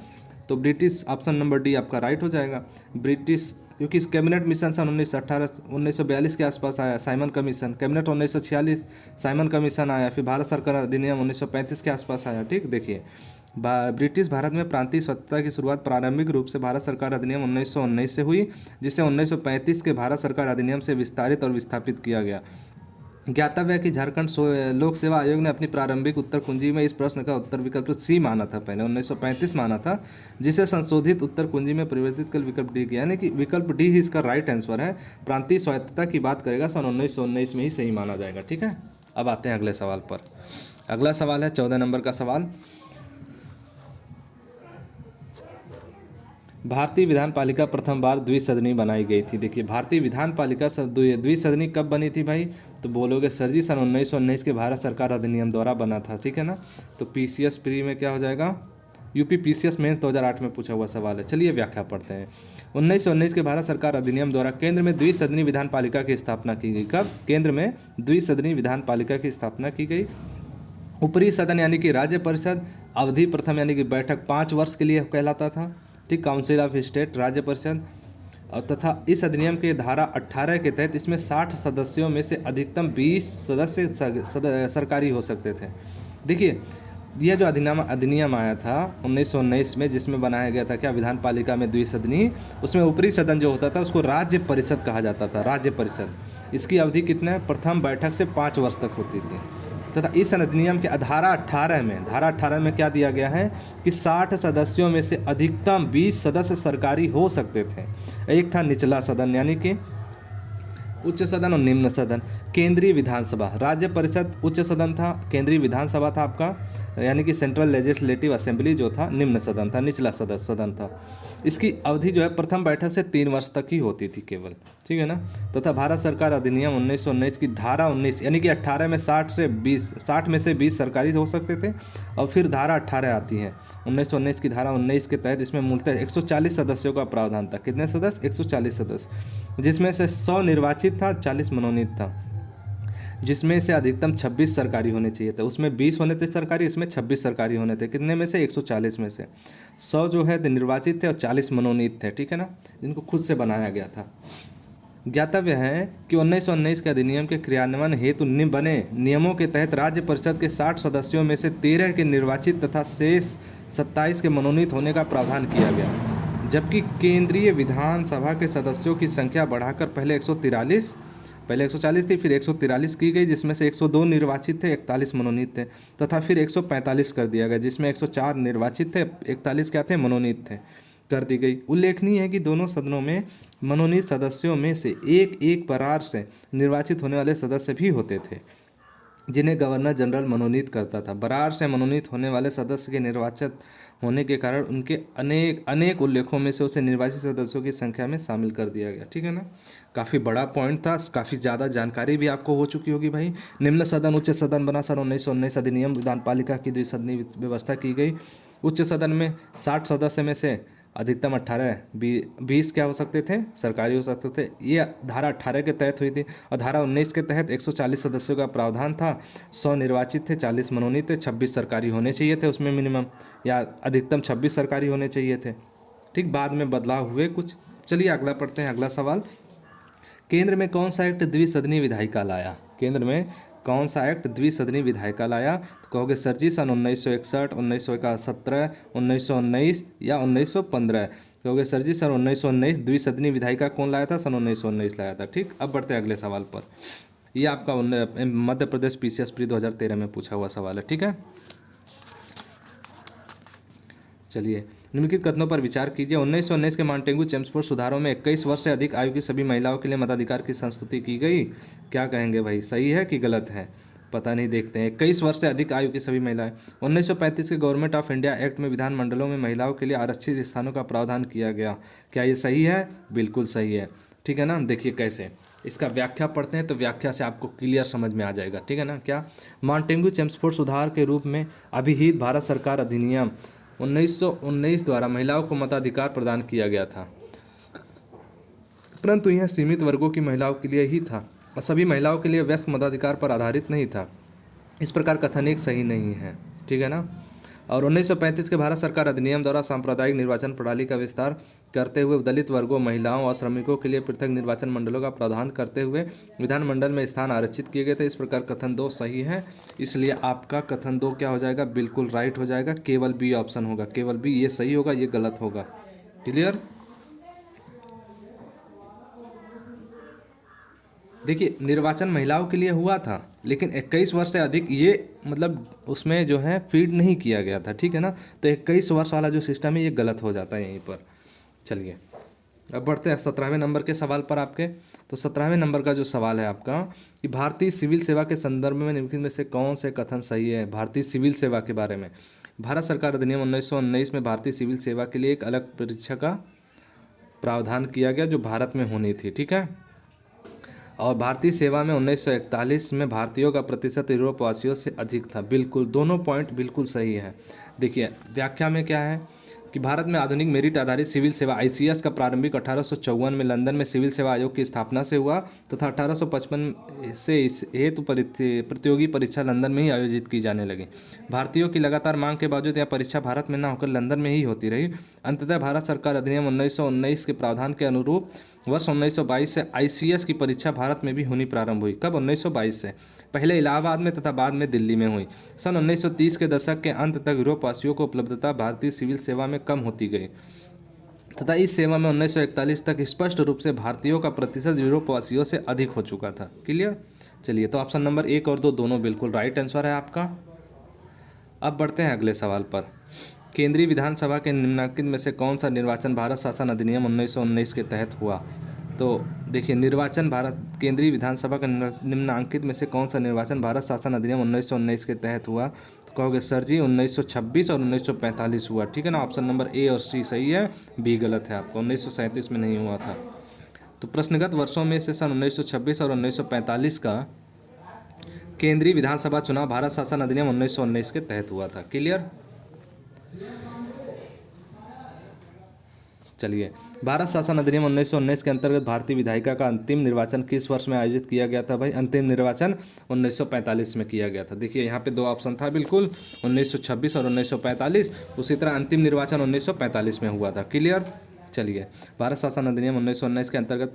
तो ब्रिटिश, ऑप्शन नंबर डी आपका राइट हो जाएगा। ब्रिटिश, क्योंकि इस कैबिनेट मिशन सन 1942 के आसपास आया, Simon commission, cabinet 1946 Simon commission आया, फिर भारत सरकार अधिनियम 1935 के आसपास आया। ठीक, देखिए ब्रिटिश भारत में प्रांतीय स्वतंत्रता की शुरुआत प्रारंभिक रूप से भारत सरकार अधिनियम 1919 से हुई, जिसे 1935 के भारत सरकार अधिनियम से विस्तारित और विस्थापित किया गया। ज्ञातव्य है कि झारखंड लोक सेवा आयोग ने अपनी प्रारंभिक उत्तर कुंजी में इस प्रश्न का उत्तर विकल्प सी माना था, पहले 1935 माना था, जिसे संशोधित उत्तर कुंजी में परिवर्तित कर विकल्प डी किया, यानी कि विकल्प डी ही इसका राइट आंसर है। प्रांतीय स्वायत्तता की बात करेगा सन 1919 में ही सही माना जाएगा। ठीक है, अब आते हैं अगले सवाल पर। अगला सवाल है 14 नंबर का सवाल। भारतीय विधान पालिका प्रथम बार द्विसदनी बनाई गई थी। देखिए भारतीय विधान पालिका द्विसदनी कब बनी थी भाई? तो बोलोगे सर जी सन 1919 के भारत सरकार अधिनियम द्वारा बना था। ठीक है ना? तो PCS प्री में क्या हो जाएगा? UP PCS मेंस 2008 में पूछा हुआ सवाल है। चलिए व्याख्या पढ़ते हैं। 1919 के भारत सरकार अधिनियम द्वारा केंद्र में द्विसदनी विधान पालिका की स्थापना की गई। कब? केंद्र में द्विसदनी विधान पालिका की स्थापना की गई। ऊपरी सदन यानी कि राज्य परिषद अवधि प्रथम यानी कि बैठक 5 वर्ष के लिए कहलाता था। ठीक, काउंसिल ऑफ स्टेट राज्य परिषद, और तथा इस अधिनियम के धारा 18 के तहत इसमें 60 सदस्यों में से अधिकतम 20 सदस्य सरकारी हो सकते थे। देखिए यह जो अधिनियम आया था 1919 में, जिसमें बनाया गया था क्या? विधान पालिका में द्विसदनी, उसमें ऊपरी सदन जो होता था उसको राज्य परिषद कहा जाता था। राज्य परिषद, इसकी अवधि कितने? प्रथम बैठक से 5 वर्ष तक होती थी। तथा इस अधिनियम के धारा 18 में क्या दिया गया है कि 60 सदस्यों में से अधिकतम 20 सदस्य सरकारी हो सकते थे। एक था निचला सदन यानी कि उच्च सदन और निम्न सदन। केंद्रीय विधानसभा, राज्य परिषद उच्च सदन था, केंद्रीय विधानसभा था आपका यानी कि सेंट्रल लेजिस्लेटिव असेंबली जो था निम्न सदन था, निचला सदन था। इसकी अवधि जो है प्रथम बैठक से 3 वर्ष तक ही होती थी केवल। ठीक है ना? तथा भारत सरकार अधिनियम 1919 की धारा 19 यानी कि 18 में 60 में से 20 सरकारी हो सकते थे, और फिर धारा 18 आती है 1919 की धारा 19 के तहत इसमें मूलतः 140 सदस्यों का प्रावधान था। कितने सदस्य? 140 सदस्य, जिसमें से 100 निर्वाचित था, 40 मनोनीत था, जिसमें से अधिकतम 26 सरकारी होने चाहिए थे। उसमें 20 होने थे सरकारी, इसमें 26 सरकारी होने थे। कितने में से? 140 में से 100 जो है निर्वाचित थे और 40 मनोनीत थे। ठीक है ना? जिनको खुद से बनाया गया था। ज्ञातव्य है कि 1919 के अधिनियम के क्रियान्वयन हेतु बने नियमों के तहत राज्य परिषद के 60 सदस्यों में से 13 के निर्वाचित तथा शेष 27 के मनोनीत होने का प्रावधान किया गया, जबकि केंद्रीय विधानसभा के सदस्यों की संख्या बढ़ाकर पहले 140 थी, फिर 143 की गई, जिसमें से 102 निर्वाचित थे, 41 मनोनीत थे, तथा फिर 145 कर दिया गया, जिसमें 104 निर्वाचित थे, 41 क्या थे? मनोनीत थे, कर दी गई। उल्लेखनीय है कि दोनों सदनों में मनोनीत सदस्यों में से एक बरार से निर्वाचित होने वाले सदस्य भी होते थे, जिन्हें गवर्नर जनरल मनोनीत करता था। बरार से मनोनीत होने वाले सदस्य के निर्वाचित होने के कारण उनके अनेक उल्लेखों में से उसे निर्वाचित सदस्यों की संख्या में शामिल कर दिया गया। ठीक है ना? काफ़ी बड़ा पॉइंट था, काफ़ी ज़्यादा जानकारी भी आपको हो चुकी होगी भाई। निम्न सदन उच्च सदन बना सन 1919 अधिनियम विधान पालिका की द्विसदनी व्यवस्था की गई। उच्च सदन में 60 सदस्य में से अधिकतम 20 क्या हो सकते थे? सरकारी हो सकते थे। ये धारा 18 के तहत हुई थी, और धारा 19 के तहत 140 सदस्यों का प्रावधान था। 100 निर्वाचित थे, 40 मनोनीत थे, 26 सरकारी होने चाहिए थे उसमें मिनिमम, या अधिकतम 26 सरकारी होने चाहिए थे। ठीक, बाद में बदलाव हुए कुछ। चलिए अगला पढ़ते हैं। अगला सवाल, केंद्र में कौन सा एक्ट द्विसदनी विधायिका लाया? केंद्र में कौन सा एक्ट द्विसदनी विधायिका लाया? तो कहोगे सर जी सन 1961, 1917, 1919 या 1915। कहोगे सर जी सन 1919 द्विसदनी विधायिका कौन लाया था? सन 1919 लाया था। ठीक, अब बढ़ते हैं अगले सवाल पर। ये आपका मध्य प्रदेश PCS प्री 2013 में पूछा हुआ सवाल है, ठीक है। चलिए, निम्नलिखित कथनों पर विचार कीजिए। 1919 के मॉन्टेगू चेम्सफोर्ड सुधारों में 21 वर्ष से अधिक आयु की सभी महिलाओं के लिए मताधिकार की संस्तुति की गई। क्या कहेंगे भाई, सही है कि गलत है? पता नहीं, देखते हैं। 21 वर्ष से अधिक आयु की सभी महिलाएं। 1935 के गवर्नमेंट ऑफ इंडिया एक्ट में विधानमंडलों में महिलाओं के लिए आरक्षित स्थानों का प्रावधान किया गया। क्या ये सही है? बिल्कुल सही है, ठीक है ना। देखिए कैसे, इसका व्याख्या पढ़ते हैं तो व्याख्या से आपको क्लियर समझ में आ जाएगा, ठीक है ना। क्या, मॉन्टेगू चेम्सफोर्ड सुधार के रूप में अभिहित भारत सरकार अधिनियम 1919 द्वारा महिलाओं को मताधिकार प्रदान किया गया था, परंतु यह सीमित वर्गों की महिलाओं के लिए ही था और सभी महिलाओं के लिए वयस्क मताधिकार पर आधारित नहीं था। इस प्रकार कथन एक सही नहीं है, ठीक है ना। और 1935 के भारत सरकार अधिनियम द्वारा सांप्रदायिक निर्वाचन प्रणाली का विस्तार करते हुए दलित वर्गों, महिलाओं और श्रमिकों के लिए पृथक निर्वाचन मंडलों का प्रावधान करते हुए विधानमंडल में स्थान आरक्षित किए गए थे। इस प्रकार कथन 2 सही है, इसलिए आपका कथन 2 क्या हो जाएगा? बिल्कुल राइट हो जाएगा। केवल बी ऑप्शन होगा, केवल बी, ये सही होगा, ये गलत होगा। क्लियर? देखिए, निर्वाचन महिलाओं के लिए हुआ था, लेकिन 21 वर्ष से अधिक ये मतलब उसमें जो है फीड नहीं किया गया था, ठीक है ना। तो 21 वर्ष वाला जो सिस्टम है ये गलत हो जाता है यहीं पर। चलिए, अब बढ़ते हैं 17वें नंबर के सवाल पर आपके। तो 17वें नंबर का जो सवाल है आपका कि भारतीय सिविल सेवा के संदर्भ में निम्नलिखित में से कौन से कथन सही है? भारतीय सिविल सेवा के बारे में भारत सरकार अधिनियम 1919 में भारतीय सिविल सेवा के लिए एक अलग परीक्षा का प्रावधान किया गया जो भारत में होनी थी, ठीक है। और भारतीय सेवा में 1941 में भारतीयों का प्रतिशत यूरोपवासियों से अधिक था। बिल्कुल, दोनों पॉइंट बिल्कुल सही है। देखिए, व्याख्या में क्या है कि भारत में आधुनिक मेरिट आधारित सिविल सेवा ICS का प्रारंभिक 1854 में लंदन में सिविल सेवा आयोग की स्थापना से हुआ तथा 1855 से इस हेतु प्रतियोगी परीक्षा लंदन में ही आयोजित की जाने लगी। भारतीयों की लगातार मांग के बावजूद यह परीक्षा भारत में न होकर लंदन में ही होती रही। अंततः भारत सरकार अधिनियम 1919 के प्रावधान के अनुरूप वर्ष 1922 से ICS की परीक्षा भारत में भी होनी प्रारंभ हुई। कब? 1922 से। पहले इलाहाबाद में तथा बाद में दिल्ली में हुई। सन 1930 के दशक के अंत तक यूरोपवासियों को उपलब्धता भारतीय सिविल सेवा में कम होती गई तथा इस सेवा में 1941 तक स्पष्ट रूप से भारतीयों का प्रतिशत यूरोपवासियों से अधिक हो चुका था। क्लियर? चलिए, तो ऑप्शन नंबर 1 और 2 दोनों बिल्कुल राइट आंसर है आपका। अब बढ़ते हैं अगले सवाल पर। केंद्रीय विधानसभा के निम्नलिखित में से कौन सा निर्वाचन भारत शासन अधिनियम 1919 के तहत हुआ? तो देखिए, निर्वाचन भारत केंद्रीय विधानसभा का निम्नांकित में से कौन सा निर्वाचन भारत शासन अधिनियम 1919 के तहत हुआ? तो कहोगे सर जी 1926 और 1945 हुआ, ठीक है ना। ऑप्शन नंबर A और C सही है, B गलत है आपका। 1937 में नहीं हुआ था। तो प्रश्नगत वर्षों में से सन 1926 और 1945 का केंद्रीय विधानसभा चुनाव भारत शासन अधिनियम 1919 के तहत हुआ था। क्लियर? चलिए, भारत शासन अधिनियम 1919 के अंतर्गत भारतीय विधायिका का अंतिम निर्वाचन किस वर्ष में आयोजित किया गया था? भाई, अंतिम निर्वाचन 1945 में किया गया था। देखिए, यहाँ पे 2 ऑप्शन था बिल्कुल, 1926 और 1945। उसी तरह अंतिम निर्वाचन 1945 में हुआ था। क्लियर? चलिए, भारत शासन अधिनियम 1919 के अंतर्गत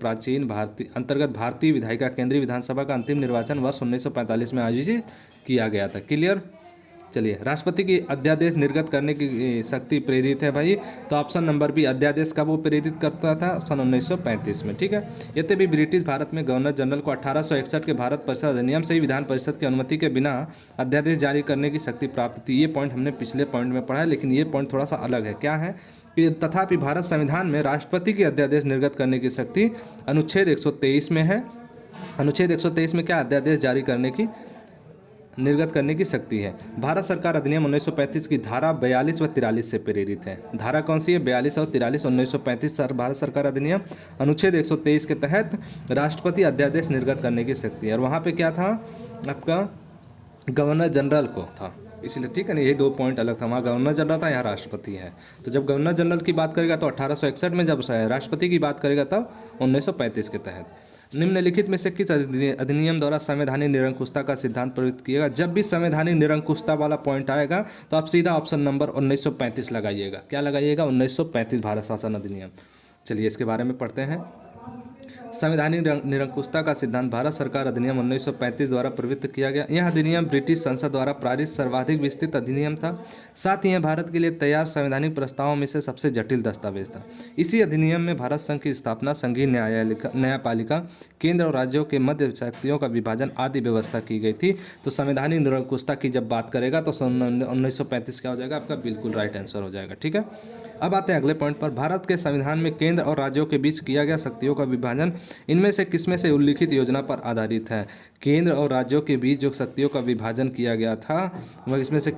भारतीय विधायिका केंद्रीय विधानसभा का अंतिम निर्वाचन वर्ष 1945 में आयोजित किया गया था। क्लियर? चलिए, राष्ट्रपति की अध्यादेश निर्गत करने की शक्ति प्रेरित है भाई, तो ऑप्शन नंबर B अध्यादेश का वो प्रेरित करता था सन 1935 में, ठीक है। यद्यपि ब्रिटिश भारत में गवर्नर जनरल को 1861 के भारत परिषद अधिनियम से ही विधान परिषद की अनुमति के बिना अध्यादेश जारी करने की शक्ति प्राप्त थी। ये पॉइंट हमने पिछले पॉइंट में पढ़ा है, लेकिन ये पॉइंट थोड़ा सा अलग है। क्या है कि तथापि भारत संविधान में राष्ट्रपति की अध्यादेश निर्गत करने की शक्ति अनुच्छेद 123 में है। अनुच्छेद 123 में क्या अध्यादेश जारी करने की निर्गत करने की शक्ति है। भारत सरकार अधिनियम 1935 की धारा 42 व 43 से प्रेरित है। धारा कौन सी है? 42 और 43 1935 भारत सरकार अधिनियम अनुच्छेद 123 के तहत राष्ट्रपति अध्यादेश निर्गत करने की शक्ति है। और वहाँ पे क्या था आपका? गवर्नर जनरल को था, इसलिए ठीक है ना, ये 2 पॉइंट अलग था। वहाँ गवर्नर जनरल था, यहाँ राष्ट्रपति है। तो जब गवर्नर जनरल की बात करेगा तो 1861 में, जब राष्ट्रपति की बात करेगा तब 1935 के तहत। निम्नलिखित में से किस अधिनियम द्वारा संवैधानिक निरंकुशता का सिद्धांत प्रयुक्त किएगा? जब भी संवैधानिक निरंकुशता वाला पॉइंट आएगा तो आप सीधा ऑप्शन नंबर 1935 लगाइएगा। क्या लगाइएगा? 1935 भारत शासन अधिनियम। चलिए, इसके बारे में पढ़ते हैं। संवैधानिक निरंकुशता का सिद्धांत भारत सरकार अधिनियम 1935 द्वारा प्रवृत्त किया गया। यह अधिनियम ब्रिटिश संसद द्वारा पारित सर्वाधिक विस्तृत अधिनियम था। साथ ही यह भारत के लिए तैयार संवैधानिक प्रस्तावों में से सबसे जटिल दस्तावेज था। इसी अधिनियम में भारत संघ की स्थापना, संघीय न्यायपालिका, केंद्र और राज्यों के मध्य शक्तियों का विभाजन आदि व्यवस्था की गई थी। तो संवैधानिक निरंकुशता की जब बात करेगा तो 1935 क्या हो जाएगा आपका, बिल्कुल राइट आंसर हो जाएगा। ठीक है, अब आते हैं अगले पॉइंट पर। भारत के संविधान में केंद्र और राज्यों के बीच किया गया शक्तियों का विभाजन इनमें से किसमें से उल्लिखित योजना पर आधारित है? केंद्र और राज्यों के बीच जो शक्तियों का विभाजन किया गया था वह इसमें से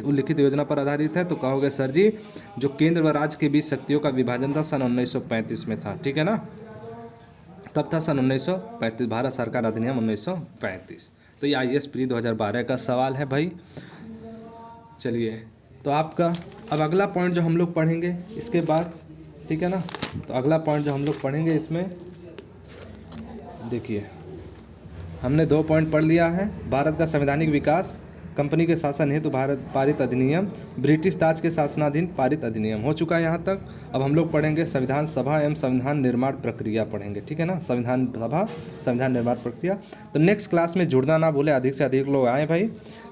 उल्लिखित योजना पर आधारित है। तो कहोगे सर जी जो केंद्र व राज्य के बीच शक्तियों का विभाजन था सन 1935 में था। ठीक है ना, तब था सन 1935, भारत सरकार अधिनियम 1935। तो ये IAS प्री 2012 का सवाल है भाई। चलिए, तो आपका अब अगला पॉइंट जो हम लोग पढ़ेंगे इसके बाद, ठीक है ना, तो अगला पॉइंट जो हम लोग पढ़ेंगे इसमें देखिए, हमने 2 पॉइंट पढ़ लिया है। भारत का संवैधानिक विकास, कंपनी के शासन हेतु भारत पारित अधिनियम, ब्रिटिश ताज के शासनाधीन पारित अधिनियम हो चुका है यहाँ तक। अब हम लोग पढ़ेंगे संविधान सभा एवं संविधान निर्माण प्रक्रिया पढ़ेंगे। ठीक है ना, संविधान सभा, संविधान निर्माण प्रक्रिया। तो नेक्स्ट क्लास में जुड़ना ना भूले, अधिक से अधिक लोग आए भाई,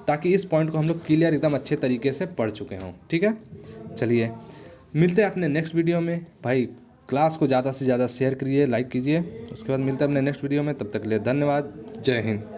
ताकि इस पॉइंट को हम लोग क्लियर एकदम अच्छे तरीके से पढ़ चुके हों। ठीक है, चलिए मिलते हैं अपने नेक्स्ट वीडियो में भाई। क्लास को ज़्यादा से ज़्यादा शेयर करिए, लाइक कीजिए। उसके बाद मिलते हैं अपने नेक्स्ट वीडियो में, तब तक के लिए धन्यवाद। जय हिंद।